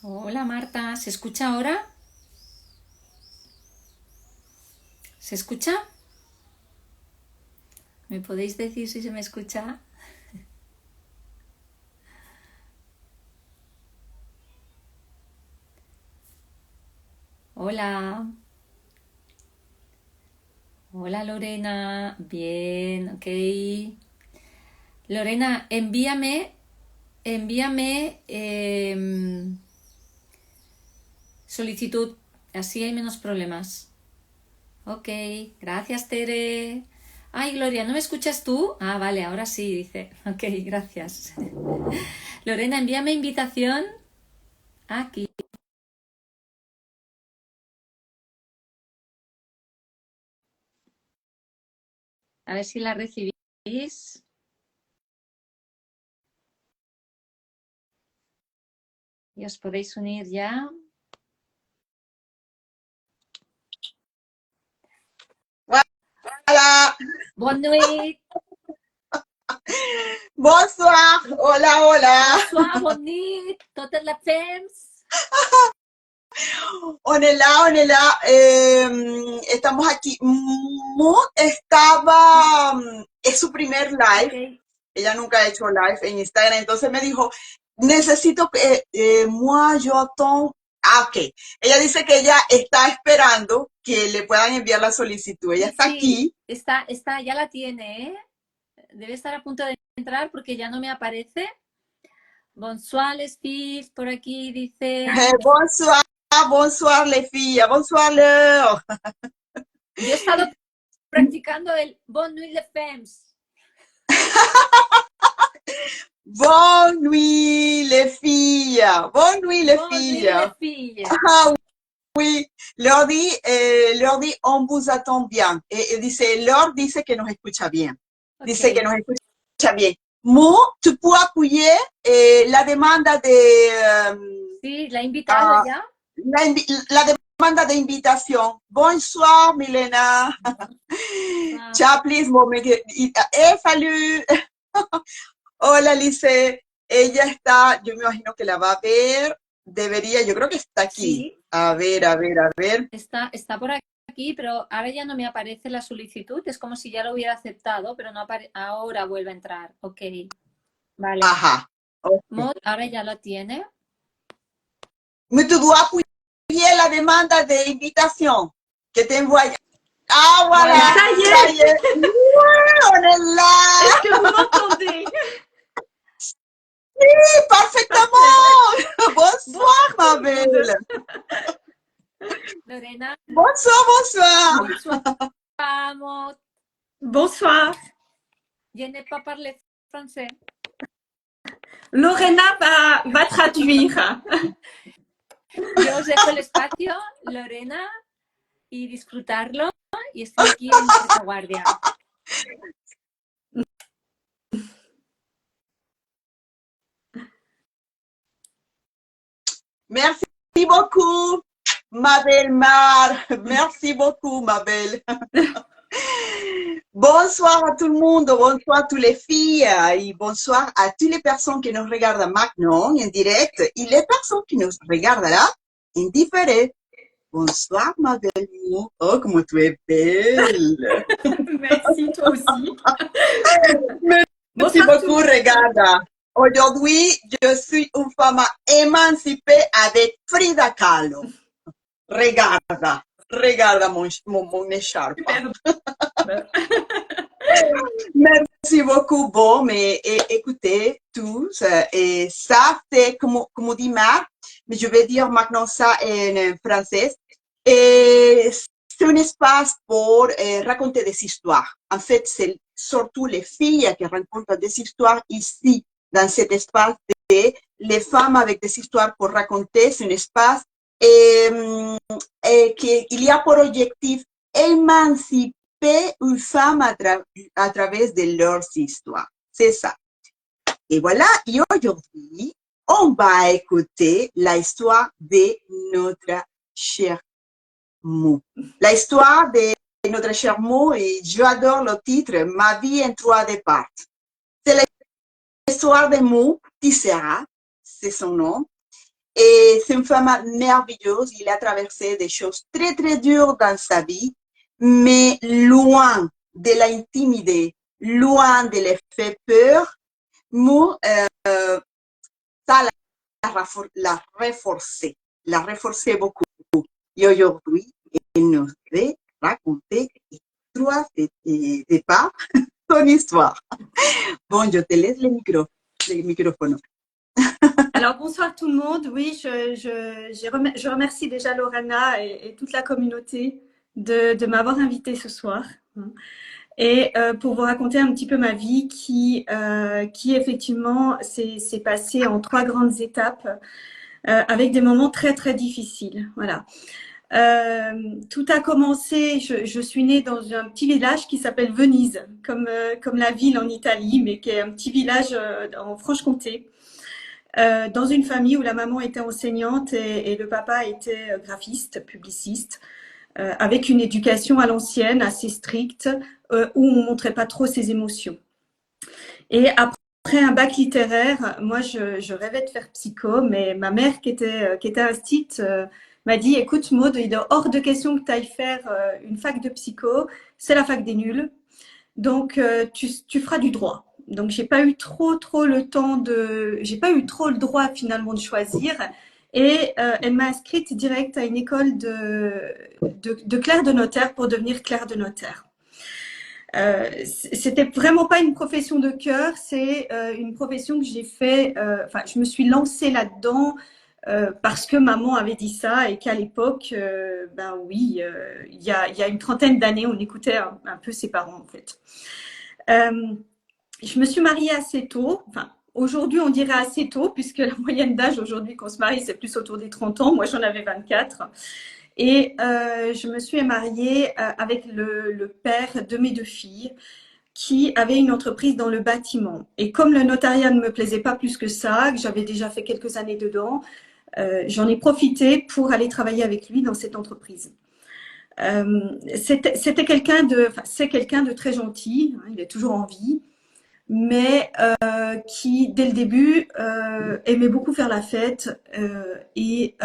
Hola Marta, ¿se escucha ahora? ¿Se escucha? ¿Me podéis decir si se me escucha? Hola, hola Lorena, bien, ok. Lorena, envíame solicitud, así hay menos problemas. Ok, gracias Tere. Ay, Gloria, ¿no me escuchas tú? Ah, vale, ahora sí, dice. Ok, gracias. Lorena, envíame invitación aquí. A ver si la recibís. Y os podéis unir ya. Hola, Bonne nuit. bonsoir, hola, hola. Bonsoir, bonne nuit. Totes les femmes. On est là, estamos aquí. Mo estaba, es su primer live, Ok. ella nunca ha hecho live en Instagram, entonces me dijo, necesito que, moi, yo attends. Ah, ok. Ella dice que ella está esperando que le puedan enviar la solicitud. Ella Sí, está sí. aquí. Ya la tiene, ¿eh? Debe estar a punto de entrar porque ya no me aparece. Bonsoir, les filles, por aquí dicen. Bonsoir, bonsoir les filles, bonsoir l'heure. Yo he estado practicando el Bonne nuit, les femmes. Bonne nuit les filles, bonne nuit les Bonne nuit, filles. les filles. Ah oui, leur dit on vous attend bien. Dice, Lord dice que nos escucha bien. Dice que Ok. nos escucha bien. Mo, tu puoi appuyer la demanda de Sí, la he invitado ya. la demanda de invitación. Bonsoir, Milena. Bonsoir. Ciao, please, salut. Hola, Lice. Ella está, yo me imagino que la va a ver. Debería, yo creo que está aquí. Sí, A ver, a ver, a ver. está por aquí, pero ahora ya no me aparece la solicitud. Es como si ya lo hubiera aceptado, pero no ahora vuelve a entrar. Ok, vale. Ajá. Ok. Mod, ahora ya lo tiene. Mais tu dois appuyer la demande d'invitation que t'envoie. Ah, Et voilà, ça y ça y est, est. Ouais, on est est-ce là. que vous m'entendez? Oui, Parfait. parfaitement. Bonsoir Bonsoir, ma tout le monde. belle. Lorena, Bonsoir, bonsoir. bonsoir, Mod. Bonsoir. Je n'ai pas parlé français. Lorena va traduire. Yo os dejo el espacio, Lorena, y disfrutarlo. Y estoy aquí en la retaguardia. Merci beaucoup, ma belle Mar. Merci beaucoup, ma belle. Bonsoir à tout le monde, bonsoir à toutes les filles et bonsoir à toutes les personnes qui nous regardent maintenant en direct et les personnes qui nous regardent là en différé. Bonsoir, ma belle. Oh, comment tu es belle. Merci, toi aussi. Merci Bonsoir tout le beaucoup, monde. regarde. Aujourd'hui, je suis une femme émancipée avec Frida Kahlo. Regarda, regarda mon écharpe. Superbe. Merci beaucoup. Bon, mais écoutez tous, et ça c'est comme dit Marc, mais je vais dire maintenant ça en français. Et c'est un espace pour raconter des histoires. En fait, c'est surtout les filles qui racontent des histoires ici, dans cet espace de les femmes avec des histoires pour raconter. C'est un espace qu'il y a pour objectif émanciper une femme à travers de leurs histoires. C'est ça. Et voilà, et aujourd'hui, on va écouter l'histoire de notre cher Mou. L'histoire de notre cher Mou, et j'adore le titre, Ma vie en 3D parts. C'est l'histoire de Mou Tissera, c'est son nom. Et c'est une femme merveilleuse. Il a traversé des choses très, très dures dans sa vie, mais loin de l'intimider, loin de les faire peur. Moi, ça l'a renforcé beaucoup. Et aujourd'hui, elle nous va raconter trois pas son histoire. Bon, je te laisse le microphone. Alors, bonsoir tout le monde. Oui, je remercie déjà Lorena et toute la communauté de m'avoir invitée ce soir. Et pour vous raconter un petit peu ma vie qui effectivement s'est passée en trois grandes étapes avec des moments très très difficiles. Voilà. Tout a commencé, je suis née dans un petit village qui s'appelle Venise, comme la ville en Italie, mais qui est un petit village en Franche-Comté. Dans une famille où la maman était enseignante et le papa était graphiste, publiciste, avec une éducation à l'ancienne, assez stricte, où on montrait pas trop ses émotions. Et après un bac littéraire, moi je rêvais de faire psycho, mais ma mère qui était instite m'a dit écoute Maud, il est hors de question que tu ailles faire une fac de psycho, c'est la fac des nuls, donc tu feras du droit. Donc j'ai pas eu trop j'ai pas eu trop le droit finalement de choisir. Et elle m'a inscrite direct à une école de clerc de notaire pour devenir clerc de notaire. C'était vraiment pas une profession de cœur, c'est une profession que j'ai fait. Enfin, je me suis lancée là-dedans parce que maman avait dit ça et qu'à l'époque, ben oui, il y a une trentaine d'années, on écoutait un peu ses parents en fait. Je me suis mariée assez tôt. Enfin, aujourd'hui, on dirait assez tôt, puisque la moyenne d'âge aujourd'hui qu'on se marie, c'est plus autour des 30 ans. Moi, j'en avais 24. Et je me suis mariée avec le père de mes deux filles, qui avait une entreprise dans le bâtiment. Et comme le notariat ne me plaisait pas plus que ça, que j'avais déjà fait quelques années dedans, j'en ai profité pour aller travailler avec lui dans cette entreprise. C'était quelqu'un c'est quelqu'un de très gentil, hein, il est toujours en vie, mais qui, dès le début, aimait beaucoup faire la fête et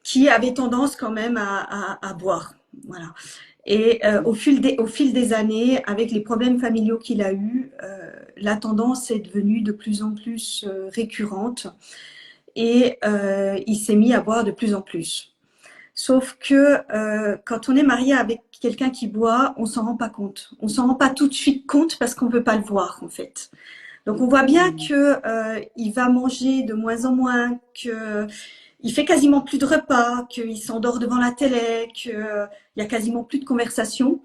qui avait tendance quand même à boire. Voilà. Et au fil des années, avec les problèmes familiaux qu'il a eus, la tendance est devenue de plus en plus récurrente et il s'est mis à boire de plus en plus. Sauf que quand on est marié avec quelqu'un qui boit, on s'en rend pas compte. On s'en rend pas tout de suite compte parce qu'on veut pas le voir en fait. Donc on voit bien que il va manger de moins en moins, que il fait quasiment plus de repas, qu'il s'endort devant la télé, qu'il y a quasiment plus de conversation.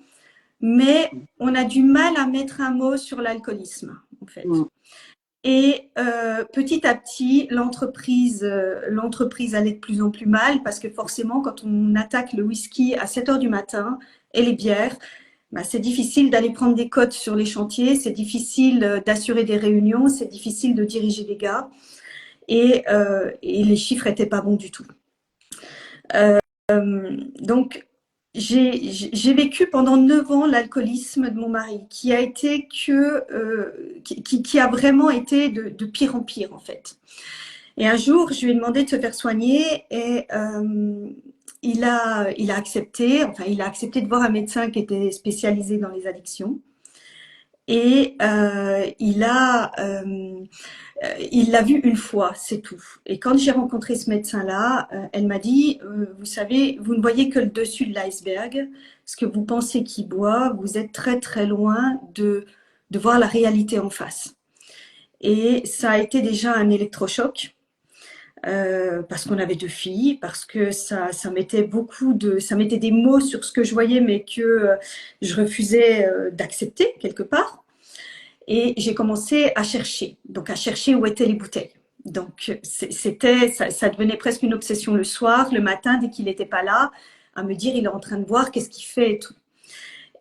Mais on a du mal à mettre un mot sur l'alcoolisme en fait. Et petit à petit, l'entreprise allait de plus en plus mal parce que forcément, quand on attaque le whisky à 7 heures du matin et les bières, bah, c'est difficile d'aller prendre des cotes sur les chantiers, c'est difficile d'assurer des réunions, c'est difficile de diriger des gars et les chiffres étaient pas bons du tout. Donc, j'ai vécu pendant 9 ans l'alcoolisme de mon mari, qui a été qui a vraiment été de pire en pire en fait. Et un jour, je lui ai demandé de se faire soigner et il a accepté. Enfin, il a accepté de voir un médecin qui était spécialisé dans les addictions. Et il l'a vu une fois, c'est tout. Et quand j'ai rencontré ce médecin-là, elle m'a dit, vous savez, vous ne voyez que le dessus de l'iceberg. Ce que vous pensez qu'il boit, vous êtes très très loin de voir la réalité en face. Et ça a été déjà un électrochoc. Parce qu'on avait deux filles, parce que ça mettait ça mettait des mots sur ce que je voyais, mais que je refusais d'accepter quelque part. Et j'ai commencé à chercher où étaient les bouteilles. Donc ça devenait presque une obsession le soir, le matin, dès qu'il n'était pas là, à me dire il est en train de boire, qu'est-ce qu'il fait et tout.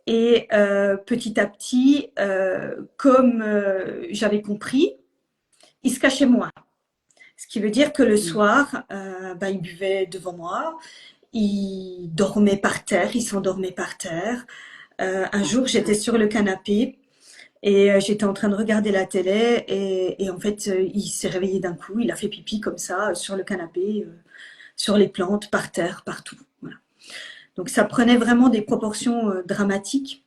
Et petit à petit, comme j'avais compris, il se cachait moins. Ce qui veut dire que le soir, il buvait devant moi, il dormait par terre, il s'endormait par terre. Un jour, j'étais sur le canapé Et j'étais en train de regarder la télé et en fait, il s'est réveillé d'un coup, il a fait pipi comme ça, sur le canapé, sur les plantes, par terre, partout. Voilà. Donc ça prenait vraiment des proportions dramatiques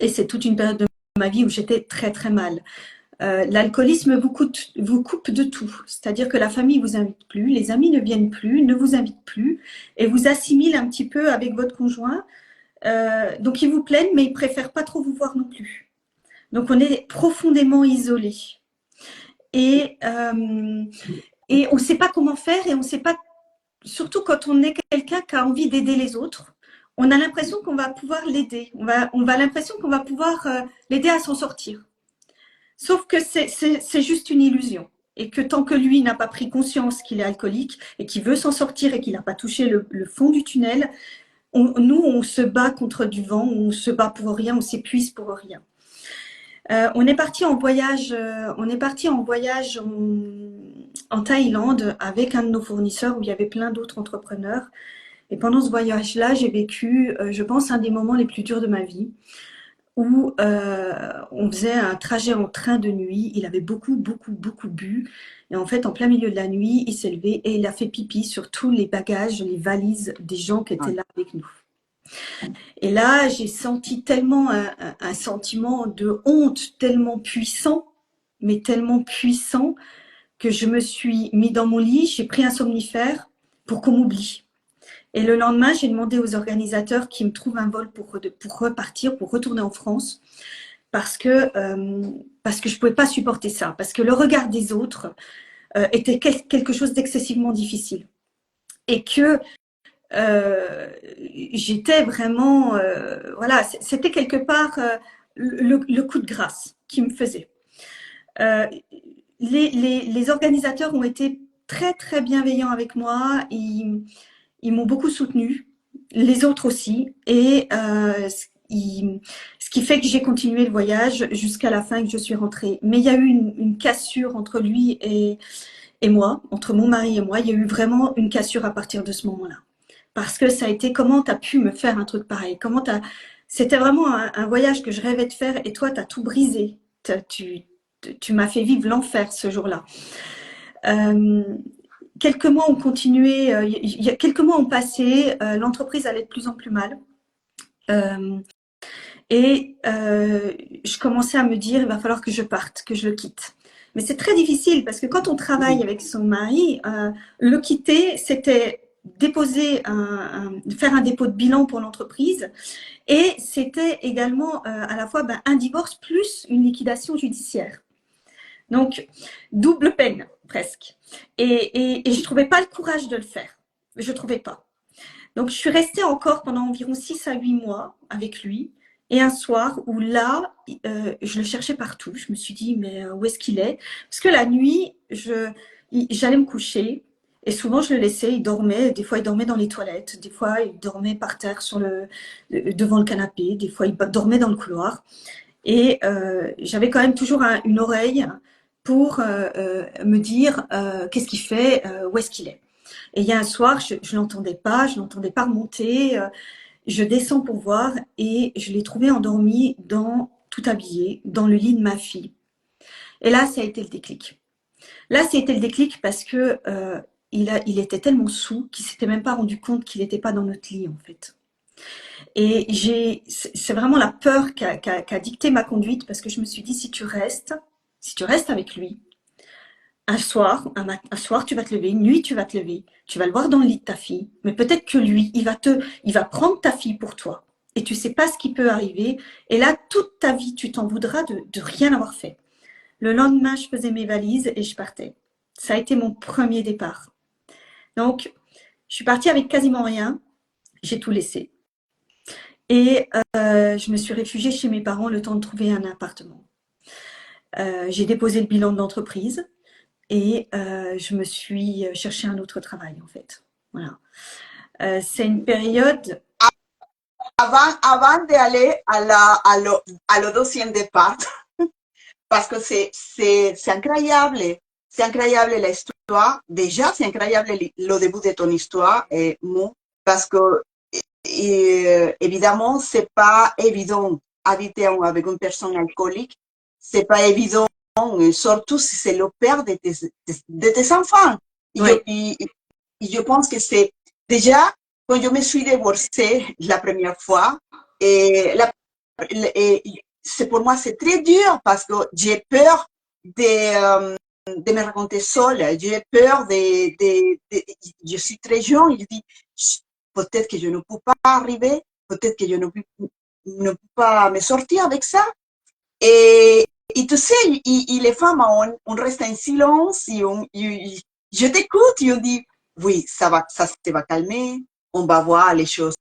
et c'est toute une période de ma vie où j'étais très très mal. L'alcoolisme vous coupe de tout, c'est-à-dire que la famille vous invite plus, les amis ne viennent plus, ne vous invitent plus et vous assimile un petit peu avec votre conjoint. Donc ils vous plaignent mais ils préfèrent pas trop vous voir non plus. Donc on est profondément isolé et on ne sait pas comment faire et on ne sait pas, surtout quand on est quelqu'un qui a envie d'aider les autres, on a l'impression qu'on va pouvoir l'aider, on va l'impression qu'on va pouvoir l'aider à s'en sortir. Sauf que c'est juste une illusion et que tant que lui n'a pas pris conscience qu'il est alcoolique et qu'il veut s'en sortir et qu'il n'a pas touché le fond du tunnel, nous on se bat contre du vent, on se bat pour rien, on s'épuise pour rien. On est parti en voyage, en Thaïlande avec un de nos fournisseurs où il y avait plein d'autres entrepreneurs. Et pendant ce voyage-là, j'ai vécu, je pense, un des moments les plus durs de ma vie, où on faisait un trajet en train de nuit. Il avait beaucoup, beaucoup, beaucoup bu. Et en fait, en plein milieu de la nuit, il s'est levé et il a fait pipi sur tous les bagages, les valises des gens qui étaient là avec nous. Et là, j'ai senti tellement un sentiment de honte tellement puissant, mais tellement puissant, que je me suis mis dans mon lit, j'ai pris un somnifère pour qu'on m'oublie. Et le lendemain, j'ai demandé aux organisateurs qu'ils me trouvent un vol pour repartir, pour retourner en France, parce que je pouvais pas supporter ça, parce que le regard des autres était quelque chose d'excessivement difficile. Et que j'étais vraiment, voilà, c'était quelque part le coup de grâce qui me faisait. Les organisateurs ont été très très bienveillants avec moi, ils m'ont beaucoup soutenue, les autres aussi, et ce qui fait que j'ai continué le voyage jusqu'à la fin que je suis rentrée. Mais il y a eu une cassure entre lui et moi, entre mon mari et moi, il y a eu vraiment une cassure à partir de ce moment-là. Parce que ça a été, comment tu as pu me faire un truc pareil? C'était vraiment un voyage que je rêvais de faire et toi, tu as tout brisé. Tu m'as fait vivre l'enfer ce jour-là. Quelques mois ont continué, quelques mois ont passé, l'entreprise allait de plus en plus mal. Je commençais à me dire, il va falloir que je parte, que je le quitte. Mais c'est très difficile parce que quand on travaille avec son mari, le quitter, c'était faire un dépôt de bilan pour l'entreprise et c'était également à la fois un divorce plus une liquidation judiciaire. Donc, double peine presque. Et je trouvais pas le courage de le faire. Je trouvais pas. Donc, je suis restée encore pendant environ 6 à 8 mois avec lui. Et un soir où là, je le cherchais partout. Je me suis dit, mais où est-ce qu'il est? Parce que la nuit, j'allais me coucher et souvent je le laissais, il dormait. Des fois, il dormait dans les toilettes. Des fois, il dormait par terre devant le canapé. Des fois, il dormait dans le couloir. Et j'avais quand même toujours une oreille pour me dire qu'est-ce qu'il fait, où est-ce qu'il est. Et il y a un soir, je l'entendais pas remonter. Je descends pour voir et je l'ai trouvé endormi tout habillé, dans le lit de ma fille. Et là, ça a été le déclic. Là, c'était le déclic parce que il était tellement saoul qu'il s'était même pas rendu compte qu'il n'était pas dans notre lit en fait. Et c'est vraiment la peur qui a dicté ma conduite parce que je me suis dit si tu restes avec lui, un soir, tu vas te lever, une nuit, tu vas te lever, tu vas le voir dans le lit de ta fille, mais peut-être que lui, il va prendre ta fille pour toi. Et tu sais pas ce qui peut arriver. Et là, toute ta vie, tu t'en voudras de rien avoir fait. Le lendemain, je faisais mes valises et je partais. Ça a été mon premier départ. Donc, je suis partie avec quasiment rien. J'ai tout laissé. Et je me suis réfugiée chez mes parents le temps de trouver un appartement. J'ai déposé le bilan de l'entreprise. Et je me suis cherché un autre travail en fait. Voilà. C'est une période. Avant d'aller à le deuxième départ, parce que c'est incroyable. C'est incroyable l'histoire. Déjà, c'est incroyable le début de ton histoire, Mo, parce que évidemment, c'est pas évident habiter avec une personne alcoolique. c'est pas évident, surtout si c'est le père de tes enfants. Oui. Je pense que c'est déjà, quand je me suis divorcée la première fois, et, et c'est pour moi c'est très dur parce que j'ai peur de me raconter seule, j'ai peur je suis très jeune, je dis peut-être que je ne peux pas arriver, peut-être que je ne peux pas me sortir avec ça. Et tu sais, les femmes, on reste en silence, je t'écoute, et on dit, oui, ça se va calmer, on va voir les choses,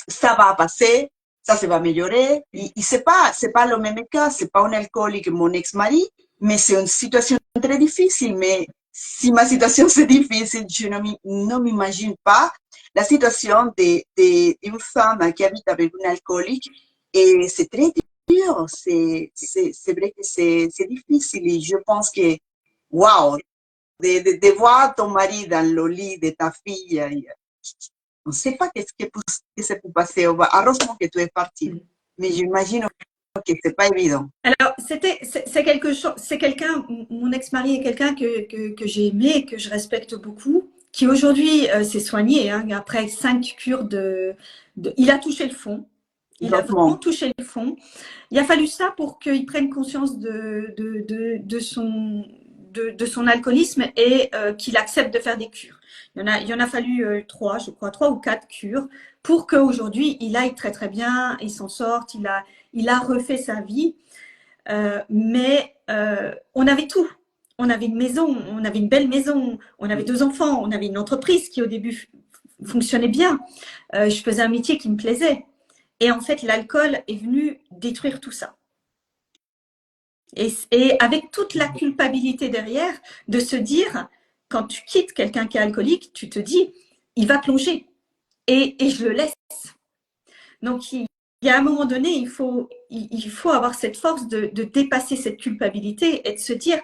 ça va passer, ça se va améliorer. Et c'est pas le même cas, c'est pas un alcoolique, mon ex-mari, mais c'est une situation très difficile. Mais si ma situation c'est difficile, je ne m'imagine pas la situation d'une femme qui habite avec un alcoolique. Et c'est très dur, c'est vrai que c'est difficile. Et je pense que, waouh, de voir ton mari dans le lit de ta fille, on ne sait pas qu'est-ce que ça peut passer. Heureusement que tu es parti. Mais j'imagine que c'est pas évident. Alors, c'est quelque chose, c'est quelqu'un, mon ex-mari est quelqu'un que j'ai aimé, que je respecte beaucoup, qui aujourd'hui s'est soigné, hein, après 5 cures il a touché le fond. Il a vraiment touché le fond. Il a fallu ça pour qu'il prenne conscience de son alcoolisme et qu'il accepte de faire des cures. Il y en a fallu 3, je crois, 3 ou 4 cures pour qu'aujourd'hui, il aille très très bien, il s'en sorte, il a refait sa vie. Mais on avait tout. On avait une maison, on avait une belle maison, on avait 2 enfants, on avait une entreprise qui au début fonctionnait bien. Je faisais un métier qui me plaisait. Et en fait, l'alcool est venu détruire tout ça. Et avec toute la culpabilité derrière, de se dire, quand tu quittes quelqu'un qui est alcoolique, tu te dis, il va plonger. Et je le laisse. Donc, il y a un moment donné, il faut avoir cette force de dépasser cette culpabilité et de se dire,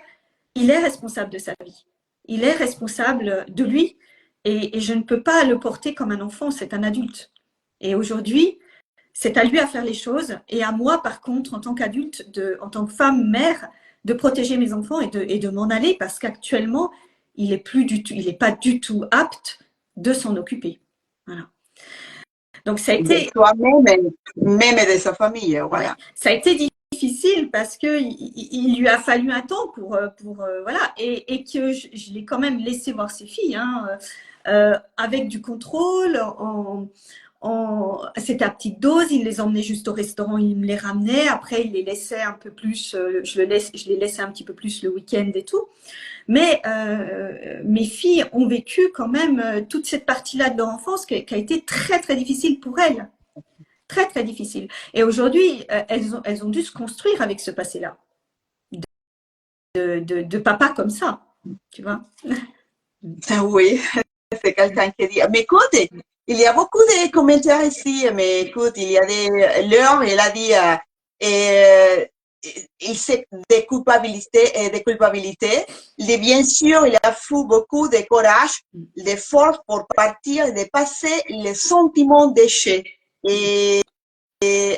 il est responsable de sa vie. Il est responsable de lui. Et je ne peux pas le porter comme un enfant, c'est un adulte. Et aujourd'hui, c'est à lui à faire les choses et à moi, par contre, en tant qu'adulte, en tant que femme, mère, de protéger mes enfants et de m'en aller parce qu'actuellement, il n'est pas du tout apte de s'en occuper. Voilà. Donc, ça a été… De toi-même, même de sa famille, voilà. Ouais, ça a été difficile parce qu'il lui a fallu un temps pour voilà, et que je l'ai quand même laissé voir ses filles, hein, avec du contrôle, c'était à petite dose, il les emmenait juste au restaurant, il me les ramenait, après il les laissait un peu plus, je les laissais un petit peu plus le week-end et tout. Mais mes filles ont vécu quand même toute cette partie-là de leur enfance qui a été très très difficile pour elles. Très très difficile. Et aujourd'hui, elles ont dû se construire avec ce passé-là. De papa comme ça, tu vois. Oui, c'est quelqu'un qui dit. Mais écoute, il y a beaucoup de commentaires ici. Mais écoute, il y a l'heure, il a dit, il sait des culpabilités, bien sûr, il a fait beaucoup de courage, de force pour partir et de passer les sentiments déchets. Et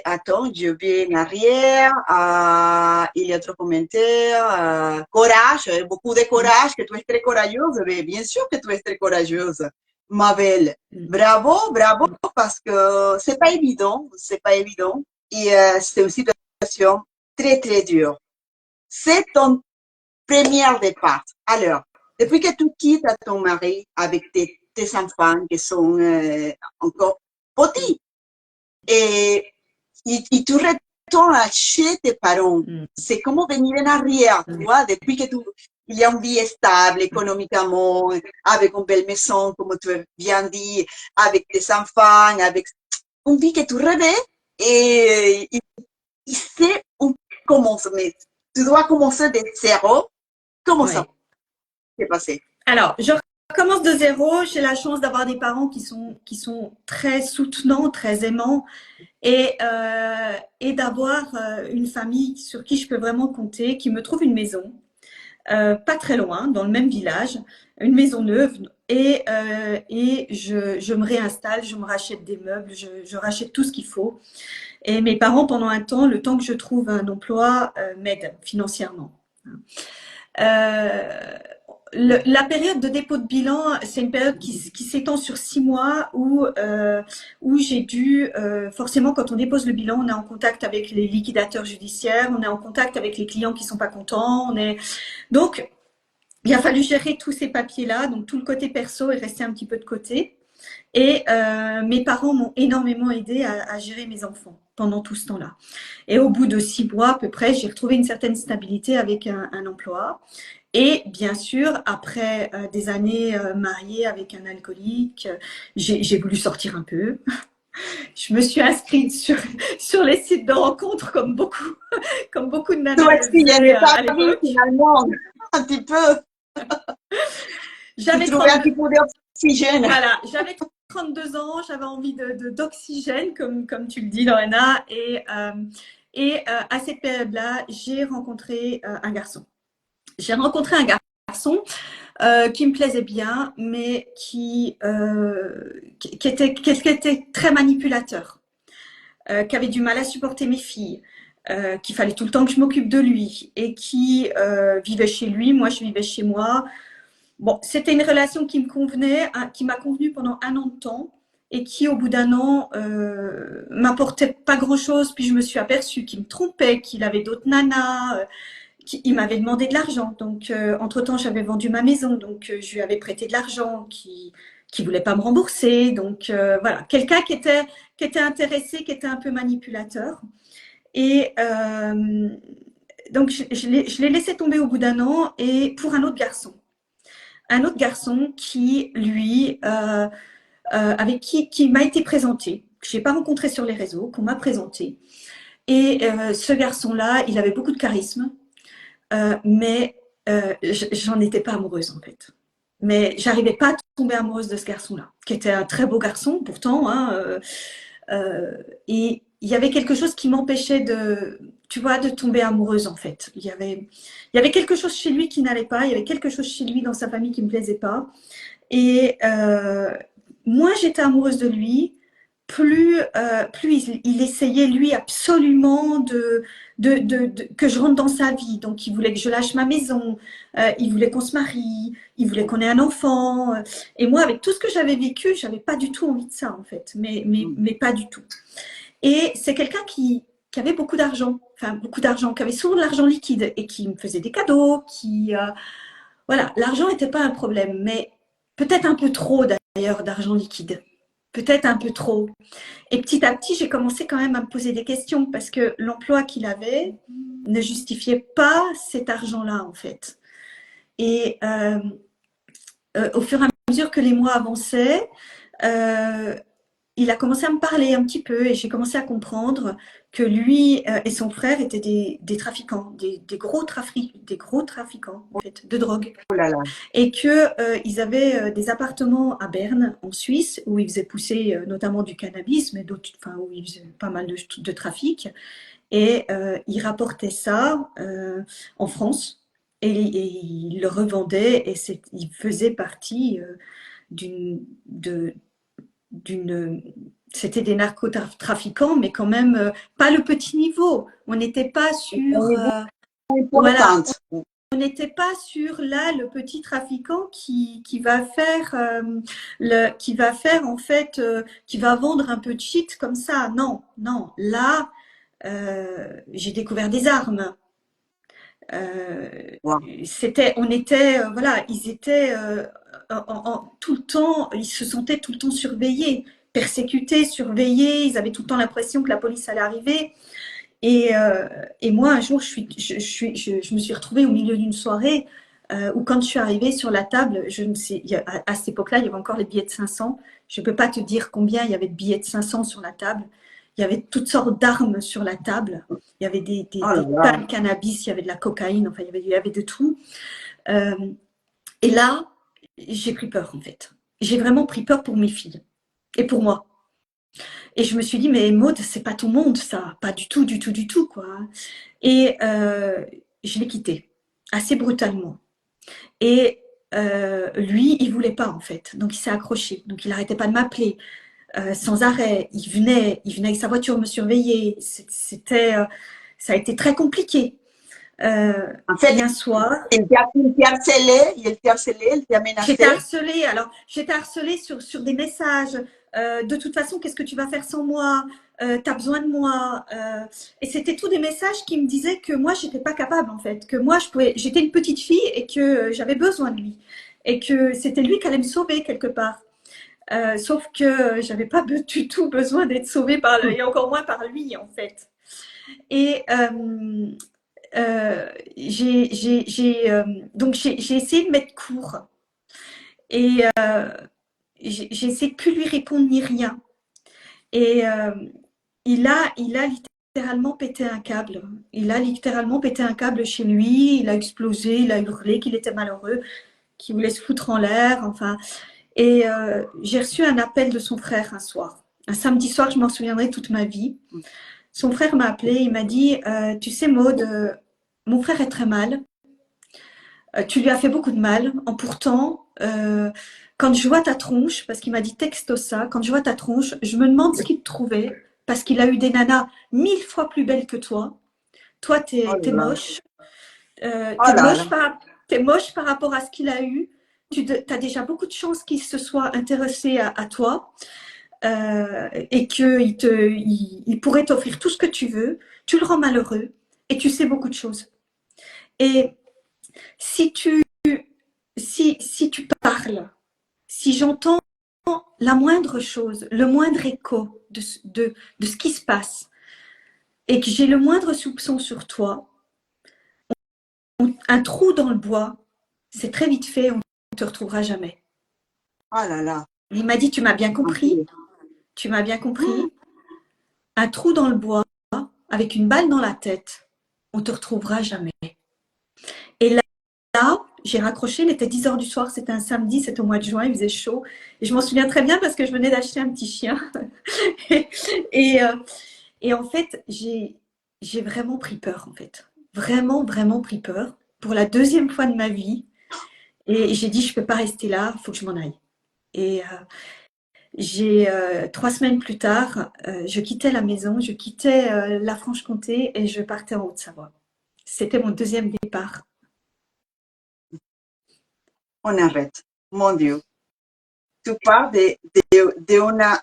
attends, je vais en arrière. Il y a d'autres commentaires. Courage, beaucoup de courage, que tu es très courageuse. Mais bien sûr que tu es très courageuse, ma belle. Bravo, bravo, parce que c'est pas évident, c'est pas évident. Et c'est une situation très, très dure. C'est ton premier départ. Alors, depuis que tu quittes ton mari avec tes enfants qui sont encore petits, et tu retournes chez tes parents. C'est comme venir en arrière, tu vois, depuis que il y a une vie stable économiquement, avec une belle maison, comme tu viens dit, avec tes enfants, avec une vie que tu rêvais, et c'est un commencement. Tu dois commencer de zéro. Comment ça s'est passé? Alors, je recommence de zéro. J'ai la chance d'avoir des parents qui sont très soutenants, très aimants et d'avoir une famille sur qui je peux vraiment compter, qui me trouve une maison. pas très loin, dans le même village, une maison neuve. Et je me réinstalle, je me rachète des meubles, je rachète tout ce qu'il faut. Et mes parents, pendant un temps, le temps que je trouve un emploi, m'aident financièrement. Euh, la période de dépôt de bilan, c'est une période qui s'étend sur 6 mois où j'ai dû, forcément, quand on dépose le bilan, on est en contact avec les liquidateurs judiciaires, on est en contact avec les clients qui sont pas contents, donc, il a fallu gérer tous ces papiers-là, donc tout le côté perso est resté un petit peu de côté. Et mes parents m'ont énormément aidé à gérer mes enfants pendant tout ce temps-là. Et au bout de 6 mois à peu près, j'ai retrouvé une certaine stabilité avec un emploi. Et bien sûr, après des années mariée avec un alcoolique, j'ai voulu sortir un peu. Je me suis inscrite sur les sites de rencontres comme beaucoup de nanas Toi le aussi, il n'y faisaient avait pas à vu l'époque. finalement, un petit peu. Tu J'avais trouvais un 32, petit peu d'oxygène. voilà, j'avais 32 ans, j'avais envie d'oxygène, comme tu le dis, Lorena. À cette période-là, j'ai rencontré un garçon. J'ai rencontré un garçon qui me plaisait bien, mais qui était très manipulateur, qui avait du mal à supporter mes filles, qu'il fallait tout le temps que je m'occupe de lui et qui vivait chez lui, moi je vivais chez moi. Bon, c'était une relation qui me convenait, hein, qui m'a convenu pendant 1 an de temps et qui, au bout d'1 an, m'apportait pas grand-chose. Puis je me suis aperçue qu'il me trompait, qu'il avait d'autres nanas, il m'avait demandé de l'argent. Donc, entre-temps, j'avais vendu ma maison, donc je lui avais prêté de l'argent qui voulait pas me rembourser. Donc, voilà, quelqu'un qui était intéressé, qui était un peu manipulateur. Et donc, je l'ai laissé tomber au bout d'1 an et pour un autre garçon. Un autre garçon qui, lui, avec qui m'a été présenté, que je n'ai pas rencontré sur les réseaux, qu'on m'a présenté. Et ce garçon-là, il avait beaucoup de charisme, mais j'en étais pas amoureuse en fait. Mais j'arrivais pas à tomber amoureuse de ce garçon-là, qui était un très beau garçon pourtant, hein, et il y avait quelque chose qui m'empêchait tu vois, de tomber amoureuse en fait. Il y avait quelque chose chez lui qui n'allait pas, il y avait quelque chose chez lui dans sa famille qui me plaisait pas. Et moins j'étais amoureuse de lui, plus il essayait lui absolument que je rentre dans sa vie. Donc il voulait que je lâche ma maison, il voulait qu'on se marie, il voulait qu'on ait un enfant. Et moi, avec tout ce que j'avais vécu, j'avais pas du tout envie de ça en fait, mais pas du tout. Et c'est quelqu'un qui avait beaucoup d'argent, enfin beaucoup d'argent, qui avait souvent de l'argent liquide et qui me faisait des cadeaux, voilà, l'argent n'était pas un problème, mais peut-être un peu trop d'ailleurs d'argent liquide. Peut-être un peu trop. Et petit à petit, j'ai commencé quand même à me poser des questions parce que l'emploi qu'il avait ne justifiait pas cet argent-là en fait. Et au fur et à mesure que les mois avançaient, il a commencé à me parler un petit peu et j'ai commencé à comprendre que lui et son frère étaient des trafiquants, des gros trafiquants en fait, de drogue. Oh là là. Et qu'ils avaient des appartements à Berne, en Suisse, où ils faisaient pousser notamment du cannabis, mais d'autres, enfin, où ils faisaient pas mal de trafic. Et ils rapportaient ça en France et ils le revendaient et ils faisaient partie d'une c'était des narcotrafiquants, mais quand même pas le petit niveau. On n'était pas sur voilà, on n'était pas sur là le petit trafiquant qui va faire en fait qui va vendre un peu de shit comme ça. Non, non. Là, j'ai découvert des armes. Wow. Voilà, ils étaient tout le temps, ils se sentaient tout le temps surveillés, persécutés, surveillés. Ils avaient tout le temps l'impression que la police allait arriver. Et moi, un jour, je me suis retrouvée au milieu d'une soirée où, quand je suis arrivée sur la table, je ne sais, à cette époque-là, il y avait encore les billets de 500. Je ne peux pas te dire combien il y avait de billets de 500 sur la table. Il y avait toutes sortes d'armes sur la table. Il y avait des tas de cannabis, il y avait de la cocaïne, enfin, il y avait de tout. Et là, j'ai pris peur, en fait. J'ai vraiment pris peur pour mes filles et pour moi. Et je me suis dit, mais Maud, c'est pas ton monde, ça. Pas du tout, du tout, du tout, quoi. Et je l'ai quitté. assez brutalement. Et lui, il voulait pas en fait, donc il s'est accroché. Donc il arrêtait pas de m'appeler sans arrêt. Il venait avec sa voiture me surveiller. Ça a été très compliqué. En fait, Et un soir, il t'a harcelé, il t'a j'étais menacé. harcelée. Alors, j'étais harcelée sur des messages. De toute façon, qu'est-ce que tu vas faire sans moi? T'as besoin de moi. Et c'était tous des messages qui me disaient que moi, j'étais pas capable en fait, que moi, j'étais une petite fille et que j'avais besoin de lui et que c'était lui qui allait me sauver quelque part. Sauf que j'avais pas du tout besoin d'être sauvée par et encore moins par lui en fait. Et donc j'ai essayé de mettre court et j'ai essayé de plus lui répondre ni rien. Et il a littéralement pété un câble. Il a littéralement pété un câble chez lui. Il a explosé, il a hurlé qu'il était malheureux, qu'il voulait se foutre en l'air. Enfin, et j'ai reçu un appel de son frère un soir. Un samedi soir, je m'en souviendrai toute ma vie. Son frère m'a appelé, il m'a dit tu sais Maud, mon frère est très mal. Tu lui as fait beaucoup de mal. Pourtant, quand je vois ta tronche, parce qu'il m'a dit texto ça, quand je vois ta tronche, je me demande ce qu'il te trouvait, parce qu'il a eu des nanas 1000 fois plus belles que toi. Toi, Oh t'es là là. moche. Oh là là. T'es moche par rapport à ce qu'il a eu. Tu as déjà beaucoup de chances qu'il se soit intéressé à toi et il pourrait t'offrir tout ce que tu veux. Tu le rends malheureux et tu sais beaucoup de choses. Et si tu parles, si j'entends la moindre chose, le moindre écho de ce qui se passe et que j'ai le moindre soupçon sur toi, un trou dans le bois, c'est très vite fait, on ne te retrouvera jamais. Oh là là. Il m'a dit, tu m'as bien compris, Ok. tu m'as bien compris. Un trou dans le bois avec une balle dans la tête, on ne te retrouvera jamais. Et là, j'ai raccroché, il était 10h du soir, c'était un samedi, c'était au mois de juin, il faisait chaud. Et je m'en souviens très bien parce que je venais d'acheter un petit chien. et, et, euh, et en fait, j'ai vraiment pris peur, en fait. Vraiment, vraiment pris peur pour la deuxième fois de ma vie. Et j'ai dit, je ne peux pas rester là, il faut que je m'en aille. Et 3 semaines plus tard, je quittais la maison, je quittais la Franche-Comté et je partais en Haute-Savoie. C'était mon deuxième départ. On arrête. Mon Dieu. Tu parles de un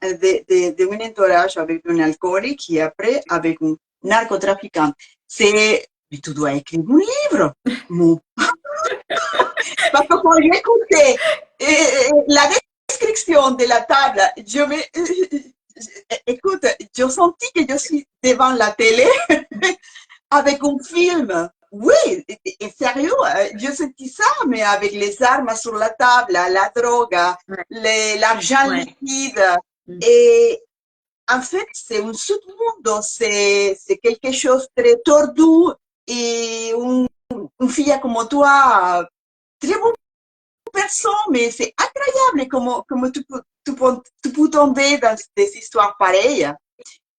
entourage avec un alcoolique et après avec un narcotrafiquant. Mais tu dois écrire un livre. Mon. Parce que quand j'écoutais la description de la table, écoute, j'ai senti que je suis devant la télé avec un film. Oui, et sérieux, je sentis ça, mais avec les armes sur la table, la drogue, l'argent liquide. Et en fait, c'est un sous-monde, c'est quelque chose de très tordu. Et une fille comme toi, très bonne personne, mais c'est incroyable comment tu peux tomber dans des histoires pareilles.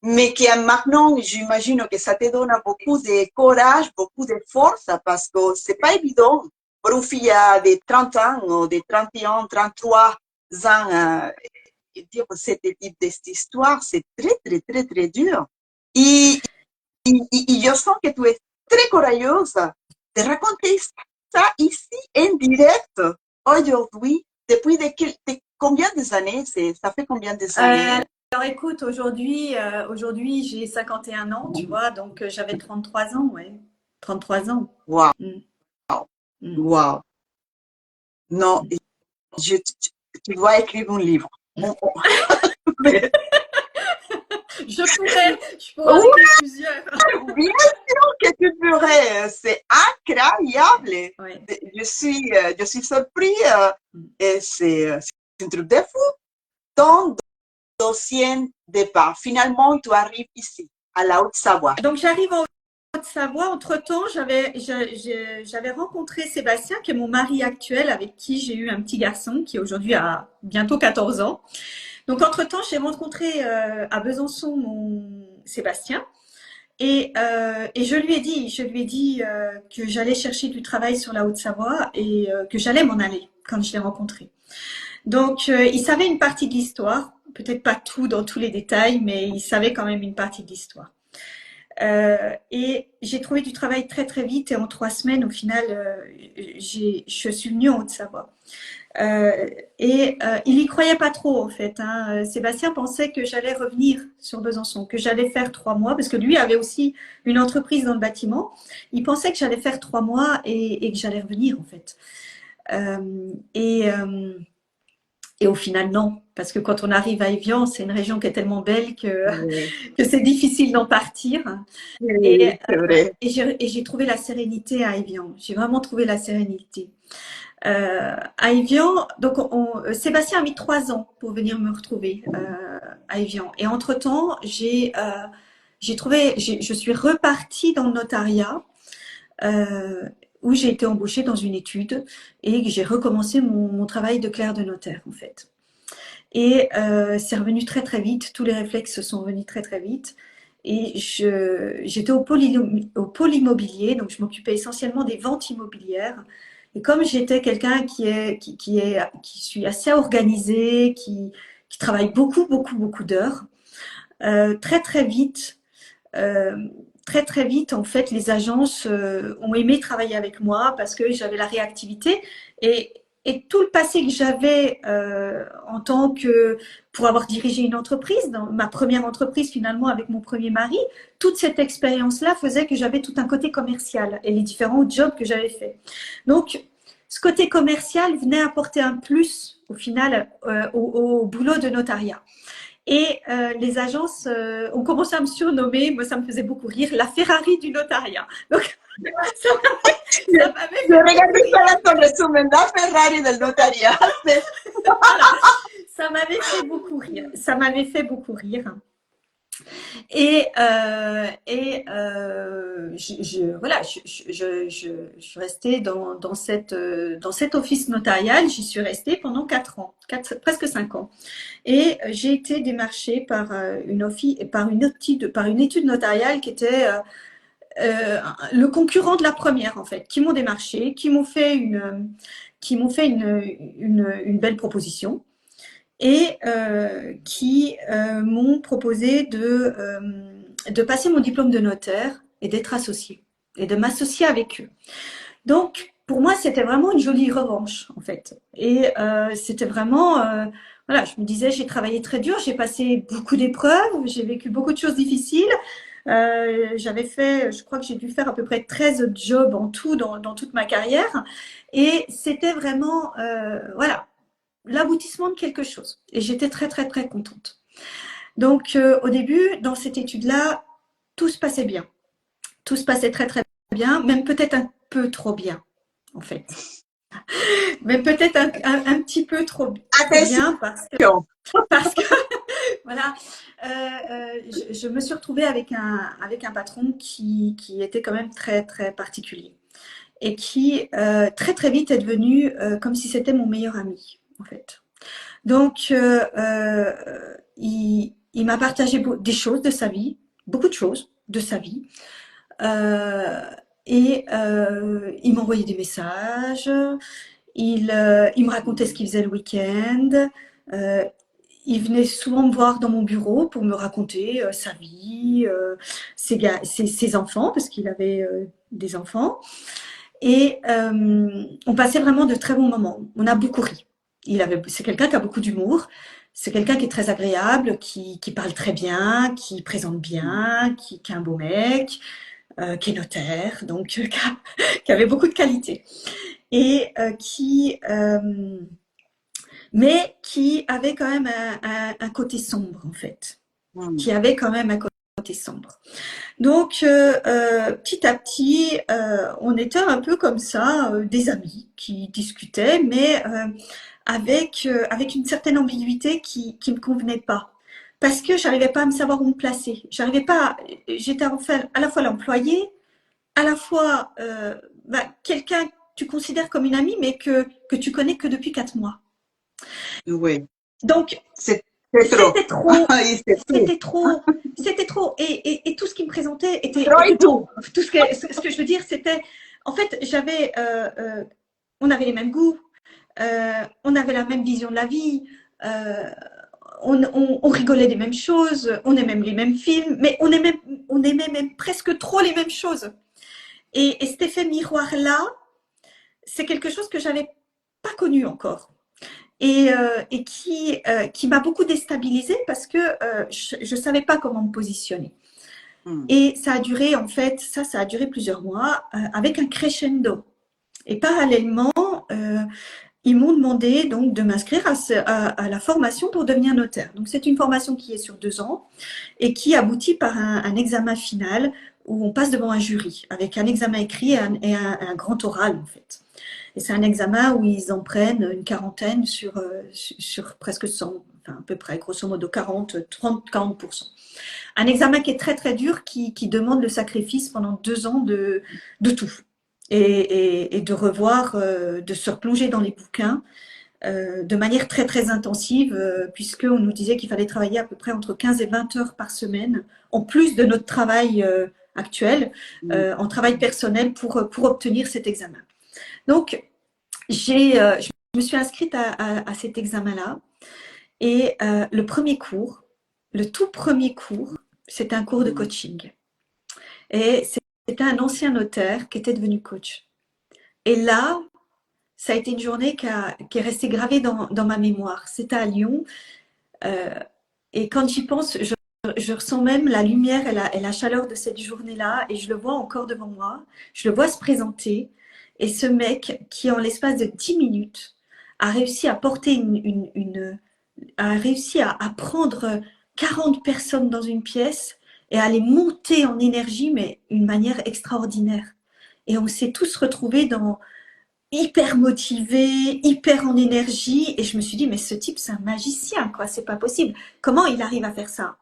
Mais que maintenant, j'imagine que ça te donne beaucoup de courage, beaucoup de force, parce que c'est pas évident pour une fille de 30 ans ou de 31, 33 ans, dire ce type d'histoire, c'est très, très, très, très dur. Et, et je sens que tu es très courageuse de raconter ça ici en direct aujourd'hui. Depuis de combien d'années? Ça fait combien d'années? Alors écoute, aujourd'hui j'ai 51 ans, tu vois, donc j'avais 33 ans, ouais. 33 ans. Wow, Mm. wow. Non, tu dois écrire un livre. Je pourrais en écrire plusieurs. Bien sûr que tu pourrais, c'est incroyable. Ouais. Je suis surpris et c'est un truc de fou. Ton deuxième départ, finalement, tu arrives ici, à la Haute-Savoie. Donc j'arrive en Haute-Savoie. Entre-temps, j'avais rencontré Sébastien, qui est mon mari actuel, avec qui j'ai eu un petit garçon qui aujourd'hui a bientôt 14 ans. Donc entre-temps, j'ai rencontré à Besançon mon Sébastien. Et je lui ai dit que j'allais chercher du travail sur la Haute-Savoie et que j'allais m'en aller quand je l'ai rencontré. Donc, il savait une partie de l'histoire, peut-être pas tout dans tous les détails, mais il savait quand même une partie de l'histoire. Et j'ai trouvé du travail très très vite et en 3 semaines, au final, je suis venue en Haute-Savoie. Il y croyait pas trop en fait, hein. Sébastien pensait que j'allais revenir sur Besançon, que j'allais faire 3 mois, parce que lui avait aussi une entreprise dans le bâtiment. Il pensait que j'allais faire 3 mois et que j'allais revenir en fait. Euh, et, euh, et au final non, parce que quand on arrive à Évian, c'est une région qui est tellement belle Oui, que c'est difficile d'en partir. Et, oui, c'est vrai. et j'ai trouvé la sérénité à Évian. J'ai vraiment trouvé la sérénité. À Évian, donc Sébastien a mis 3 ans pour venir me retrouver à Évian. Et entre-temps, je suis repartie dans le notariat où j'ai été embauchée dans une étude et que j'ai recommencé mon travail de clerc de notaire en fait. Et c'est revenu très très vite, tous les réflexes sont venus très très vite. Et j'étais au pôle immobilier, donc je m'occupais essentiellement des ventes immobilières. Et comme j'étais quelqu'un qui suis assez organisé, qui travaille beaucoup, beaucoup, beaucoup d'heures, très, très vite, euh, très, très vite, en fait, les agences ont aimé travailler avec moi parce que j'avais la réactivité et, et tout le passé que j'avais en tant que, pour avoir dirigé une entreprise, dans ma première entreprise finalement avec mon premier mari, toute cette expérience-là faisait que j'avais tout un côté commercial et les différents jobs que j'avais faits. Donc, ce côté commercial venait apporter un plus au final au boulot de notariat. Et les agences ont commencé à me surnommer, moi ça me faisait beaucoup rire, la Ferrari du notariat. Donc ça m'avait Yo fait beaucoup regardé rire. para con resumen, la Ferrari del notariato. Voilà, ça m'avait fait beaucoup rire. Ça m'avait fait beaucoup rire. Voilà, je suis restée dans cet office notarial. J'y suis restée pendant 4 ans, presque 5 ans. Et j'ai été démarchée par par une étude notariale qui était le concurrent de la première en fait, qui m'ont démarché, qui m'ont fait une belle proposition et qui m'ont proposé de passer mon diplôme de notaire et d'être associée et de m'associer avec eux. Donc, pour moi, c'était vraiment une jolie revanche, en fait. Et c'était vraiment, voilà, je me disais, j'ai travaillé très dur, j'ai passé beaucoup d'épreuves, j'ai vécu beaucoup de choses difficiles. J'avais fait, je crois que j'ai dû faire à peu près 13 jobs en tout dans toute ma carrière. Et c'était vraiment, voilà, l'aboutissement de quelque chose. Et j'étais très, très, très contente. Donc, au début, dans cette étude-là, tout se passait bien. Tout se passait très, très bien, même peut-être un peu trop bien, en fait. Mais peut-être un petit peu trop bien Attention. parce que voilà, je me suis retrouvée avec un patron qui était quand même très, très particulier et qui très, très vite est devenu comme si c'était mon meilleur ami, en fait. Donc, il m'a partagé des choses de sa vie, beaucoup de choses de sa vie. Il m'envoyait des messages, il me racontait ce qu'il faisait le week-end. Euh, il venait souvent me voir dans mon bureau pour me raconter sa vie, ses enfants, parce qu'il avait des enfants. Et on passait vraiment de très bons moments. On a beaucoup ri. C'est quelqu'un qui a beaucoup d'humour. C'est quelqu'un qui est très agréable, qui parle très bien, qui présente bien, qui est un beau mec, qui est notaire, donc qui avait beaucoup de qualités. Et mais qui avait quand même un côté sombre en fait, qui avait quand même un côté sombre. Donc petit à petit, on était un peu comme ça, des amis qui discutaient, mais avec une certaine ambiguïté qui me convenait pas. Parce que j'arrivais pas à me savoir où me placer. J'arrivais pas. J'étais en fait à la fois l'employé, à la fois quelqu'un que tu considères comme une amie, mais que tu connais que depuis 4 mois. Oui. Donc, C'est C'est trop. C'était trop. Oui, c'est tout. C'était trop, c'était trop. Et tout ce qui me présentait Trop et était tout. bon. Tout ce que je veux dire, c'était, en fait, on avait les mêmes goûts, on avait la même vision de la vie, euh, on rigolait des mêmes choses, on aimait même les mêmes films, mais on aimait même presque trop les mêmes choses. Et cet effet miroir-là, c'est quelque chose que j'avais pas connu encore. Et qui m'a beaucoup déstabilisée parce que je ne savais pas comment me positionner. Et ça a duré, en fait, ça a duré plusieurs mois avec un crescendo. Et parallèlement, ils m'ont demandé donc de m'inscrire à la formation pour devenir notaire. Donc c'est une formation qui est sur 2 ans et qui aboutit par un examen final où on passe devant un jury avec un examen écrit et un grand oral en fait. Et c'est un examen où ils en prennent une quarantaine sur presque 100, enfin à peu près, grosso modo 30-40%. Un examen qui est très très dur, qui demande le sacrifice pendant 2 ans de tout. Et de revoir, de se replonger dans les bouquins de manière très très intensive, puisqu'on nous disait qu'il fallait travailler à peu près entre 15 et 20 heures par semaine, en plus de notre travail actuel, en travail personnel pour obtenir cet examen. Donc, je me suis inscrite à cet examen-là. Et le tout premier cours, c'était un cours de coaching. Et c'était un ancien notaire qui était devenu coach. Et là, ça a été une journée qui est restée gravée dans ma mémoire. C'était à Lyon. Et quand j'y pense, je ressens même la lumière et la chaleur de cette journée-là. Et je le vois encore devant moi. Je le vois se présenter. Et ce mec qui, en l'espace de 10 minutes, a réussi à porter a réussi à prendre 40 personnes dans une pièce et à les monter en énergie, mais d'une manière extraordinaire. Et on s'est tous retrouvés hyper motivés, hyper en énergie. Et je me suis dit, mais ce type, c'est un magicien, quoi. C'est pas possible. Comment il arrive à faire ça?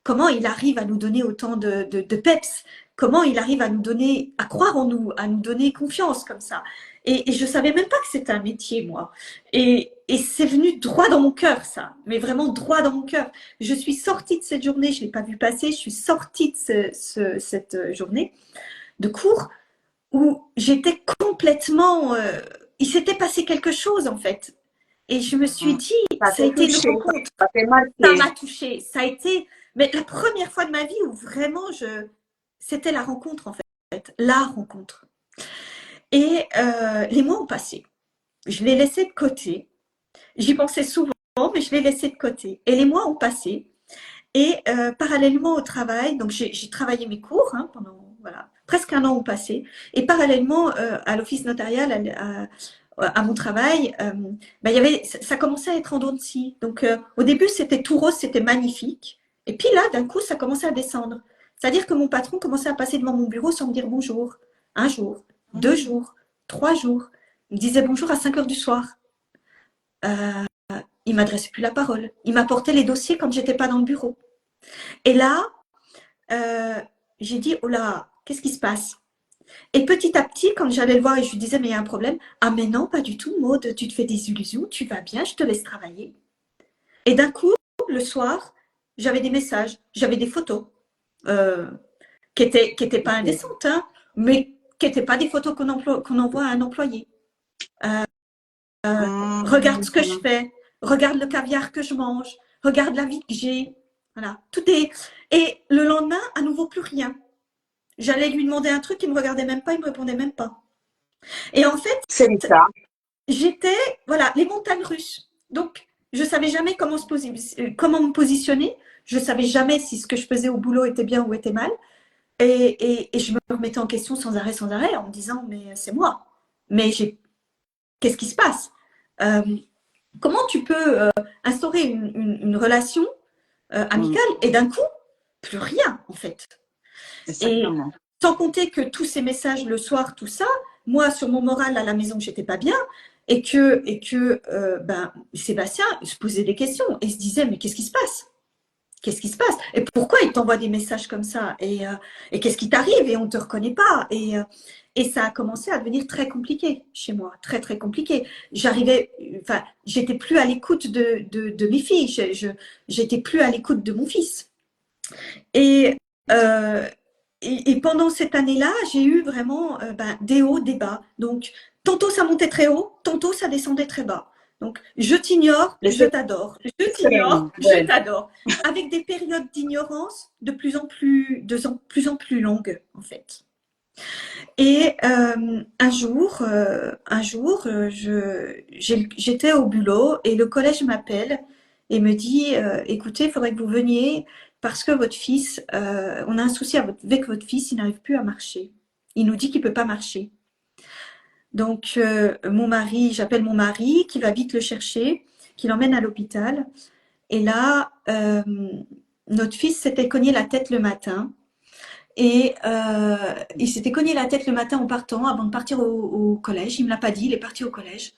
Comment il arrive à nous donner autant de peps? Comment il arrive à nous donner, à croire en nous, à nous donner confiance comme ça? Et je savais même pas que c'était un métier, moi. Et c'est venu droit dans mon cœur, ça. Mais vraiment droit dans mon cœur. Je suis sortie de cette journée, je l'ai pas vu passer, je suis sortie de cette journée de cours où j'étais complètement... il s'était passé quelque chose, en fait. Et je me suis dit, ça a été une rencontre. Ça m'a touchée. Ça a été mais la première fois de ma vie où vraiment c'était la rencontre, en fait. La rencontre. Et les mois ont passé. Je l'ai laissé de côté. J'y pensais souvent, mais je l'ai laissé de côté. Et les mois ont passé. Et parallèlement au travail, donc j'ai travaillé mes cours pendant presque un an ont passé. Et parallèlement à l'office notarial, à mon travail, ça commençait à être en dents de scie. Donc au début, c'était tout rose, c'était magnifique. Et puis là, d'un coup, ça commençait à descendre. C'est-à-dire que mon patron commençait à passer devant mon bureau sans me dire bonjour. Un jour, 2 jours, 3 jours. Il me disait bonjour à 5 heures du soir. Il m'adressait plus la parole. Il m'apportait les dossiers quand j'étais pas dans le bureau. Et là, j'ai dit, oh là, qu'est-ce qui se passe? Et petit à petit, quand j'allais le voir et je lui disais, mais il y a un problème. Ah, mais non, pas du tout, Maud, tu te fais des illusions, tu vas bien, je te laisse travailler. Et d'un coup, le soir, j'avais des messages, j'avais des photos qui étaient pas indécentes, mais qui n'étaient pas des photos qu'on envoie à un employé. Regarde ce que je fais, regarde le caviar que je mange, regarde la vie que j'ai. Voilà, tout est. Et le lendemain, à nouveau, plus rien. J'allais lui demander un truc, il me regardait même pas, il me répondait même pas. Et en fait, j'étais, les montagnes russes. Donc, je savais jamais comment me positionner. Je savais jamais si ce que je faisais au boulot était bien ou était mal. Et je me remettais en question sans arrêt, en me disant, mais c'est moi. Mais qu'est-ce qui se passe? Comment tu peux instaurer une relation amicale et d'un coup, plus rien en fait. Exactement. Et sans compter que tous ces messages le soir, tout ça, moi sur mon moral à la maison, j'étais pas bien et que Sébastien se posait des questions et se disait mais qu'est-ce qui se passe? Qu'est-ce qui se passe? Et pourquoi il t'envoie des messages comme ça? Et qu'est-ce qui t'arrive? Et on ne te reconnaît pas. Et ça a commencé à devenir très compliqué chez moi, très très compliqué. J'arrivais, enfin, j'étais plus à l'écoute de mes filles, j'étais plus à l'écoute de mon fils. Et, euh, et pendant cette année-là, j'ai eu vraiment des hauts, des bas. Donc, tantôt ça montait très haut, tantôt ça descendait très bas. Donc, je t'ignore, Les je t'adore. Je t'ignore, extrêmes, je ouais. t'adore. Avec des périodes d'ignorance de plus en plus longues, en fait. Et j'étais au boulot et le collège m'appelle et me dit, écoutez, il faudrait que vous veniez parce que votre fils, on a un souci avec votre fils, il n'arrive plus à marcher. Il nous dit qu'il peut pas marcher. Donc j'appelle mon mari qui va vite le chercher, qui l'emmène à l'hôpital. Et là, notre fils s'était cogné la tête le matin. Et il s'était cogné la tête le matin en partant, avant de partir au collège. Il me l'a pas dit, il est parti au collège.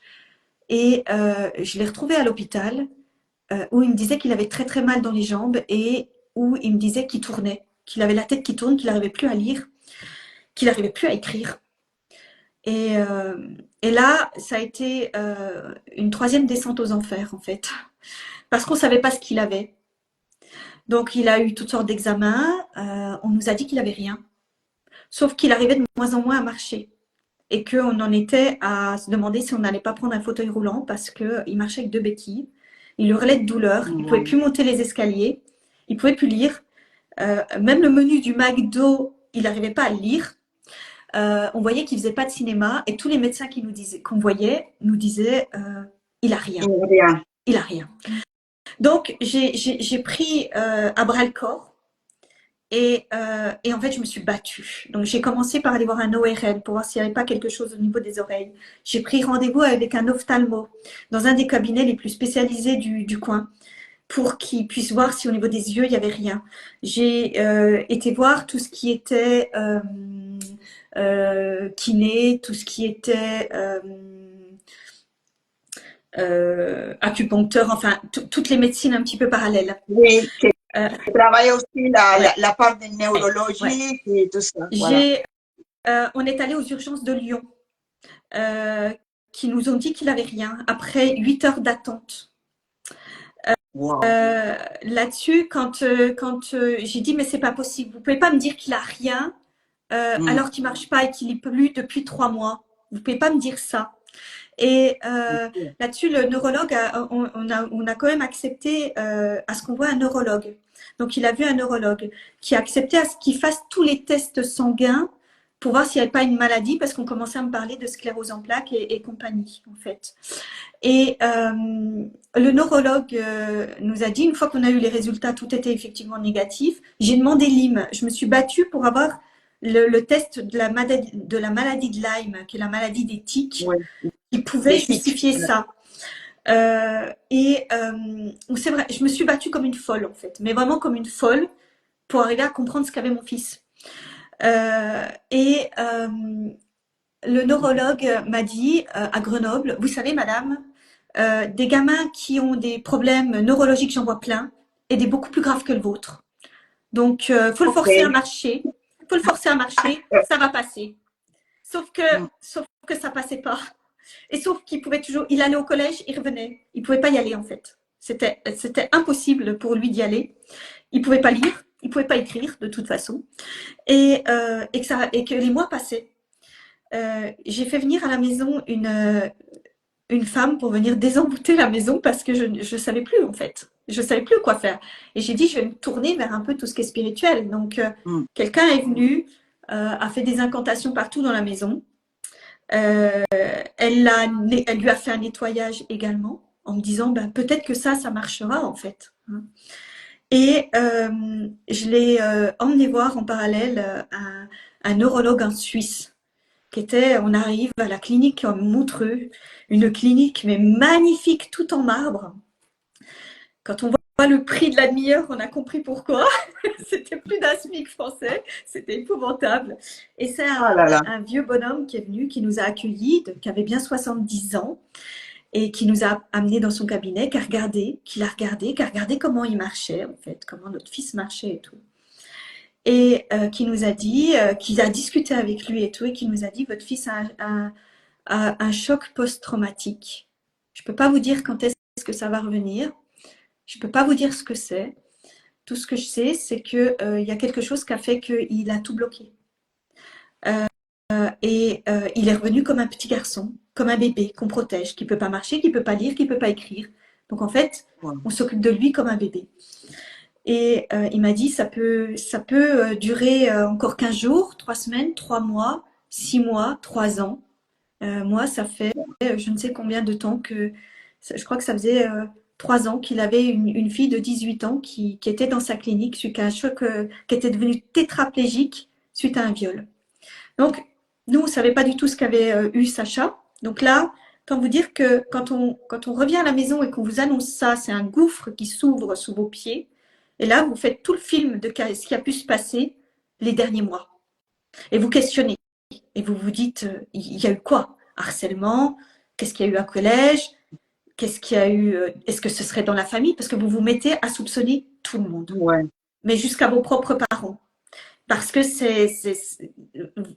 Et je l'ai retrouvé à l'hôpital, où il me disait qu'il avait très très mal dans les jambes et où il me disait qu'il tournait, qu'il avait la tête qui tourne, qu'il n'arrivait plus à lire, qu'il n'arrivait plus à écrire. Et, et là, ça a été une troisième descente aux enfers, en fait, parce qu'on ne savait pas ce qu'il avait. Donc, il a eu toutes sortes d'examens. On nous a dit qu'il n'avait rien. Sauf qu'il arrivait de moins en moins à marcher et qu'on en était à se demander si on n'allait pas prendre un fauteuil roulant parce qu'il marchait avec 2 béquilles. Il hurlait de douleur, il ne pouvait plus monter les escaliers, il ne pouvait plus lire. Même le menu du McDo, il n'arrivait pas à le lire. On voyait qu'il ne faisait pas de cinéma et tous les médecins qu'on voyait nous disaient il n'a rien, il n'a rien. Donc j'ai pris à bras le corps. Et en fait, je me suis battue. Donc, j'ai commencé par aller voir un ORL pour voir s'il n'y avait pas quelque chose au niveau des oreilles. J'ai pris rendez-vous avec un ophtalmo dans un des cabinets les plus spécialisés du coin pour qu'il puisse voir si au niveau des yeux, il n'y avait rien. J'ai été voir tout ce qui était kiné, tout ce qui était acupuncteur, enfin, toutes les médecines un petit peu parallèles. Oui, Je travaille aussi ouais, la part de ouais. neurologie et tout ça. Voilà. On est allé aux urgences de Lyon, qui nous ont dit qu'il n'avait rien, après 8 heures d'attente. Wow. Là-dessus, quand j'ai dit, mais c'est pas possible, vous pouvez pas me dire qu'il a rien alors qu'il marche pas et qu'il est plus depuis 3 mois. Vous pouvez pas me dire ça. Et là-dessus, le neurologue, on a quand même accepté à ce qu'on voit un neurologue. Donc, il a vu un neurologue qui a accepté à ce qu'il fasse tous les tests sanguins pour voir s'il n'y avait pas une maladie, parce qu'on commençait à me parler de sclérose en plaques et compagnie, en fait. Et le neurologue nous a dit, une fois qu'on a eu les résultats, tout était effectivement négatif. J'ai demandé l'IM. Je me suis battue pour avoir le test de la maladie de Lyme, qui est la maladie des tiques, qui pouvait justifier ça. C'est vrai, je me suis battue comme une folle, en fait, mais vraiment comme une folle pour arriver à comprendre ce qu'avait mon fils. Le neurologue m'a dit à Grenoble, vous savez, madame, des gamins qui ont des problèmes neurologiques, j'en vois plein, et des beaucoup plus graves que le vôtre. Donc, faut le forcer à marcher. Faut le forcer à marcher, ça va passer. Sauf que ça passait pas. Et sauf qu'il pouvait toujours, il allait au collège, il revenait. Il pouvait pas y aller, en fait. C'était impossible pour lui d'y aller. Il pouvait pas lire, il pouvait pas écrire, de toute façon. Et que les mois passaient. J'ai fait venir à la maison une femme pour venir désembouter la maison parce que je savais plus, en fait. Je savais plus quoi faire. Et j'ai dit, je vais me tourner vers un peu tout ce qui est spirituel. Donc, quelqu'un est venu, a fait des incantations partout dans la maison. Elle lui a fait un nettoyage également en me disant, ben, peut-être que ça marchera, en fait. Et je l'ai emmené voir en parallèle un neurologue en Suisse. On arrive à la clinique en Montreux, une clinique mais magnifique, tout en marbre. Quand on voit le prix de la demi-heure, on a compris pourquoi. C'était plus d'un SMIC français, c'était épouvantable. Et c'est un vieux bonhomme qui est venu, qui nous a accueillis, qui avait bien 70 ans, et qui nous a amenés dans son cabinet, qui a regardé comment il marchait, en fait, comment notre fils marchait et tout. Et qui nous a dit, qu'il a discuté avec lui et tout, et qui nous a dit, votre fils a un choc post-traumatique. Je peux pas vous dire quand est-ce que ça va revenir. Je peux pas vous dire ce que c'est. Tout ce que je sais, c'est que il y a quelque chose qui a fait qu'il a tout bloqué. Il est revenu comme un petit garçon, comme un bébé qu'on protège, qui peut pas marcher, qui peut pas lire, qui peut pas écrire. Donc en fait, on s'occupe de lui comme un bébé. Et il m'a dit, ça peut durer encore 15 jours, 3 semaines, 3 mois, 6 mois, 3 ans. Moi, ça fait je ne sais combien de temps je crois que ça faisait 3 ans qu'il avait une fille de 18 ans qui était dans sa clinique suite à un choc, qui était devenue tétraplégique suite à un viol. Donc, nous, on ne savait pas du tout ce qu'avait eu Sacha. Donc là, tant vous dire que quand on revient à la maison et qu'on vous annonce ça, c'est un gouffre qui s'ouvre sous vos pieds. Et là, vous faites tout le film de ce qui a pu se passer les derniers mois. Et vous questionnez. Et vous vous dites, il y a eu quoi? Harcèlement? Qu'est-ce qu'il y a eu au collège? Qu'est-ce qu'il y a eu? Est-ce que ce serait dans la famille? Parce que vous vous mettez à soupçonner tout le monde. Ouais. Mais jusqu'à vos propres parents. Parce que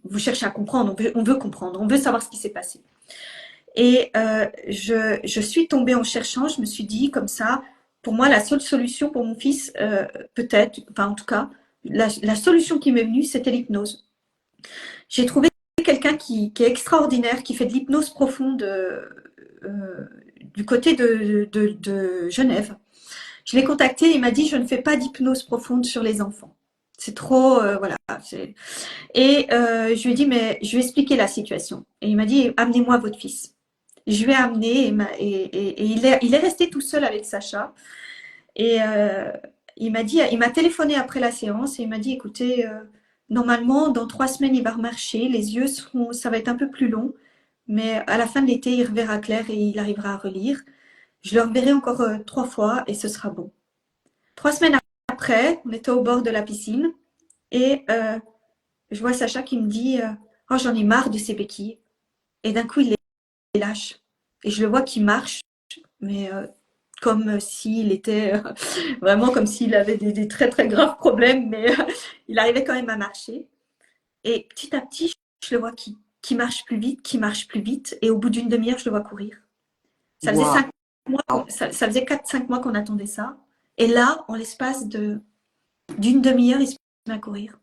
vous cherchez à comprendre, on veut comprendre, on veut savoir ce qui s'est passé. Et je suis tombée en cherchant, je me suis dit comme ça, pour moi, la seule solution pour mon fils, peut-être, enfin en tout cas, la solution qui m'est venue, c'était l'hypnose. J'ai trouvé quelqu'un qui est extraordinaire, qui fait de l'hypnose profonde du côté de Genève. Je l'ai contacté, il m'a dit, je ne fais pas d'hypnose profonde sur les enfants. C'est trop, voilà. Et je lui ai dit, mais je vais expliquer la situation. Et il m'a dit, amenez-moi votre fils. Je lui ai amené et il est resté tout seul avec Sacha. Et il m'a téléphoné après la séance et il m'a dit, écoutez, normalement, dans 3 semaines, il va remarcher. Les yeux ça va être un peu plus long. Mais à la fin de l'été, il reverra clair et il arrivera à relire. Je le reverrai encore 3 fois et ce sera bon. 3 semaines après, on était au bord de la piscine et je vois Sacha qui me dit oh, j'en ai marre de ces béquilles. Et d'un coup, il les lâche. Et je le vois qui marche, mais comme s'il était vraiment comme s'il avait des très très graves problèmes, mais il arrivait quand même à marcher. Et petit à petit, je le vois qui marche plus vite, qui marche plus vite. Et au bout d'une demi-heure, je le vois courir. Ça faisait 5 mois, ça faisait 4-5 mois qu'on attendait ça. Et là, en l'espace d'une demi-heure, il se met à courir.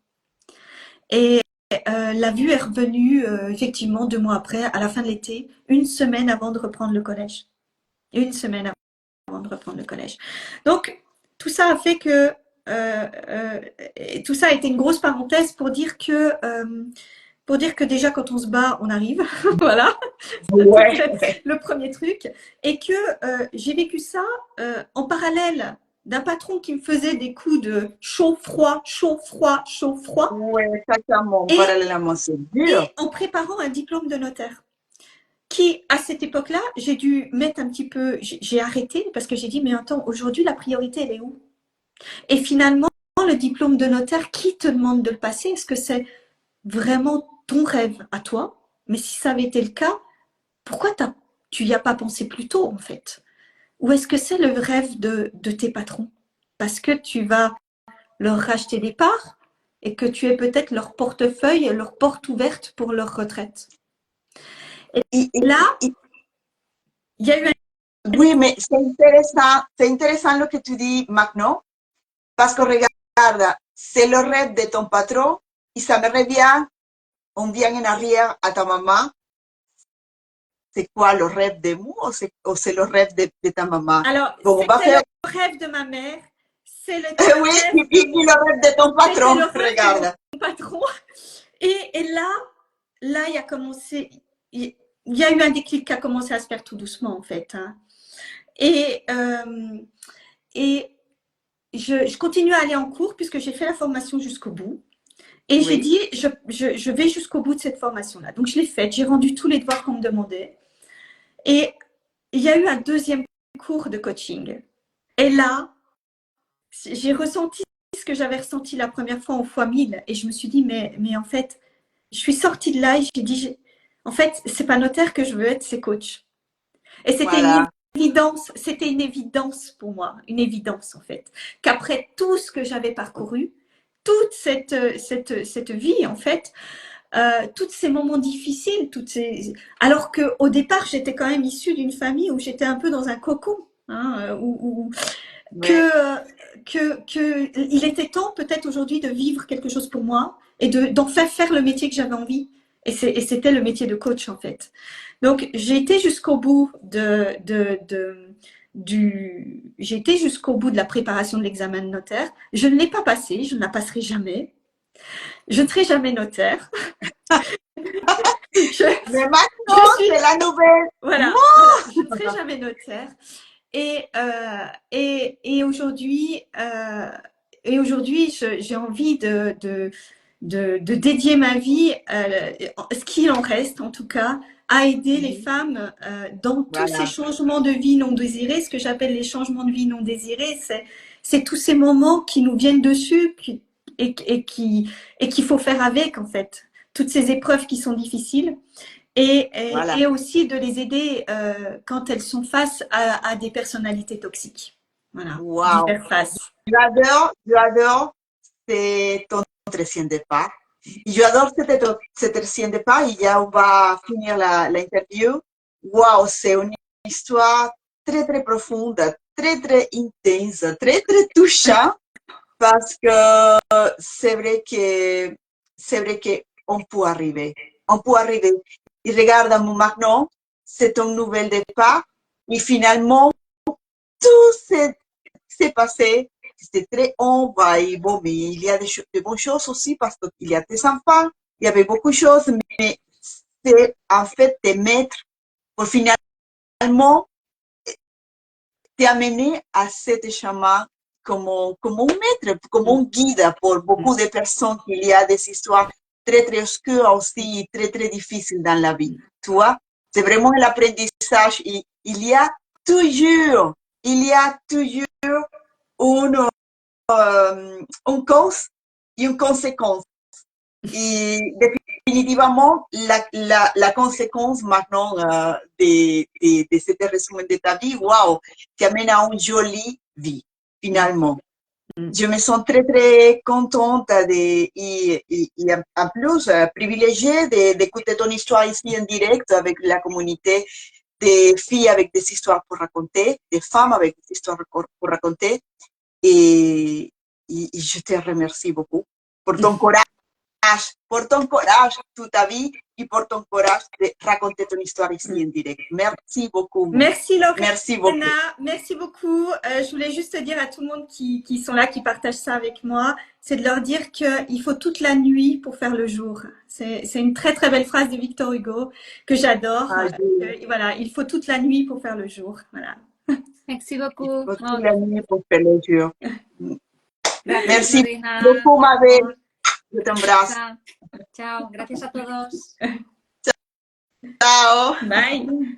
Et la vue est revenue effectivement 2 mois après, à la fin de l'été, 1 semaine avant de reprendre le collège. 1 semaine avant de reprendre le collège. Donc, tout ça a fait que tout ça a été une grosse parenthèse pour dire que déjà quand on se bat, on arrive. Voilà. Ouais. Le premier truc. Et que j'ai vécu ça en parallèle d'un patron qui me faisait des coups de chaud-froid, chaud-froid, chaud-froid. Ouais, exactement. Parallèlement, c'est dur. Et en préparant un diplôme de notaire. Qui, à cette époque-là, j'ai dû mettre un petit peu, j'ai arrêté parce que j'ai dit, mais attends, aujourd'hui, la priorité, elle est où? Et finalement, le diplôme de notaire, qui te demande de le passer? Est-ce que c'est vraiment ton rêve à toi? Mais si ça avait été le cas, pourquoi tu n'y as pas pensé plus tôt, en fait? Ou est-ce que c'est le rêve de tes patrons? Parce que tu vas leur racheter des parts et que tu es peut-être leur portefeuille, leur porte ouverte pour leur retraite. Et là, il y a eu un... Oui, mais c'est intéressant lo que tu dis maintenant, parce que regarde, c'est le rêve de ton patron, et ça me revient, on vient en arrière à ta maman. C'est quoi le rêve de moi ou c'est le rêve de ta maman? Alors, bon, c'était le rêve de ma mère, c'est le oui, rêve le rêve de ton patron, regarde. De mon patron. Et là, il a commencé, il y a eu un déclic qui a commencé à se faire tout doucement, en fait. Hein. Et je continue à aller en cours puisque j'ai fait la formation jusqu'au bout. Et j'ai dit, je vais jusqu'au bout de cette formation-là. Donc, je l'ai faite, j'ai rendu tous les devoirs qu'on me demandait. Et il y a eu un deuxième cours de coaching. Et là, j'ai ressenti ce que j'avais ressenti la première fois en fois 1000. Et je me suis dit, mais en fait, je suis sortie de là et j'ai dit, en fait, c'est pas notaire que je veux être, c'est coach. Et c'était une évidence pour moi, une évidence en fait, qu'après tout ce que j'avais parcouru, toute cette vie en fait, tous ces moments difficiles, alors que au départ j'étais quand même issue d'une famille où j'étais un peu dans un cocon, hein, Ouais. que il était temps peut-être aujourd'hui de vivre quelque chose pour moi et d'en faire le métier que j'avais envie. Et c'était le métier de coach en fait. Donc j'ai été jusqu'au bout j'ai été jusqu'au bout de la préparation de l'examen de notaire. Je ne l'ai pas passé, je ne la passerai jamais. Je ne serai jamais notaire. Je, Mais je maintenant, suis, c'est la nouvelle. voilà, Moi, voilà, je ne serai jamais notaire. Et aujourd'hui, j'ai envie de dédier ma vie, ce qu'il en reste en tout cas, à aider les femmes dans tous ces voilà, changements de vie non désirés. Ce que j'appelle les changements de vie non désirés, c'est tous ces moments qui nous viennent dessus et qu'il faut faire avec en fait. Toutes ces épreuves qui sont difficiles voilà. et aussi de les aider quand elles sont face à des personnalités toxiques. Voilà, d'y Wow. faire face. Yo adoro ton 300 pas. Y yo adoro ce 300 pas y ya va a finir la interview. Wow, c'est une histoire très, très profonde, très, très intense, très, très touchante parce que c'est vrai qu'on peut arriver. On peut arriver. Et regarde-moi maintenant, c'est ton nouvel départ et finalement, tout s'est passé. C'était très ombre et bon, mais il y a de bonnes choses aussi parce qu'il y a des enfants, il y avait beaucoup de choses, mais c'est en fait te mettre pour finalement t'amener à cet chemin comme un maître, comme un guide pour beaucoup de personnes qu'il y a des histoires très, très obscures aussi, très, très difficiles dans la vie. Tu vois, c'est vraiment l'apprentissage. Il y a toujours une, une cause et une conséquence. Et définitivement, la conséquence maintenant de ce résumé de ta vie, waouh, t'amène à une jolie vie, finalement. Je me sens très, très contente et en plus privilégiée d'écouter ton histoire ici en direct avec la communauté des filles avec des histoires pour raconter, des femmes avec des histoires pour raconter. Et je te remercie beaucoup pour ton courage toute ta vie et pour ton courage de raconter ton histoire ici en direct. Merci beaucoup. Merci Merci beaucoup. Lorena, merci beaucoup. Je voulais juste dire à tout le monde qui sont là, qui partagent ça avec moi, c'est de leur dire qu'il faut toute la nuit pour faire le jour. C'est une très très belle phrase de Victor Hugo que j'adore. Voilà, il faut toute la nuit pour faire le jour. Voilà. Merci beaucoup. Pour toute la nuit pour faire le jour. Gracias, Merci Lorena. beaucoup, ma belle. Je t'embrasse. Chao. Chao. Gracias a todos. Ciao. Bye.